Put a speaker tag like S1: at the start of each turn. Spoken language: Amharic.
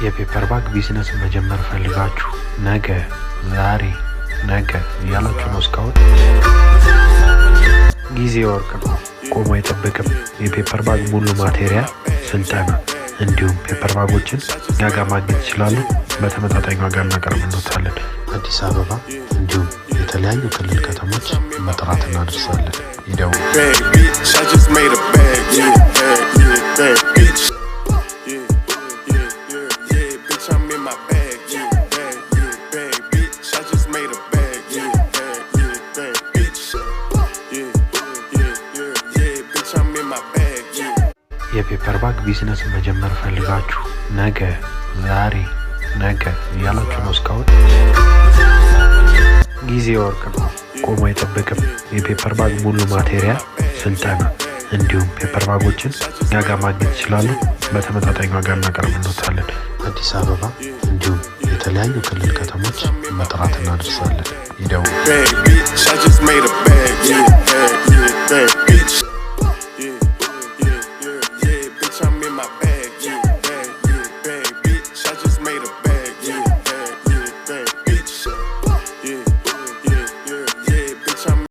S1: የፔፐር ባግ ቢዝነስ መጀመር ፈልጋችሁ ነገ ዛሬ ነገ ያላችሁ ነው እስካሁን ጊዜ ወርቅ ነው፣ ቆሞ አይጠብቅም። የፔፐር ባግ ሙሉ ማቴሪያል ስልጠና እንዲሁም ፔፐር ባጎችን እኛ ጋር ማግኘት ይችላሉ። በተመጣጣኝ ዋጋ እናቀርብልዎታለን። አዲስ አበባ እንዲሁም የተለያዩ ክልል ከተሞች መጥራት እናደርሳለን። ይደውሉ። የፔፐር ባግ ቢዝነስ መጀመር ፈልጋችሁ ነገ ዛሬ ነገ ያላችሁ ነው እስካሁን ጊዜ ወርቅ ነው፣ ቆሞ አይጠብቅም። የፔፐር ባግ ሙሉ ማቴሪያል ስልጠና እንዲሁም ፔፐር ባጎችን እኛ ጋር ማግኘት ይችላሉ። በተመጣጣኝ ዋጋ እናቀርብልዎታለን። አዲስ አበባ እንዲሁም የተለያዩ ክልል ከተሞች መጥራት እናደርሳለን። ይደውሉ።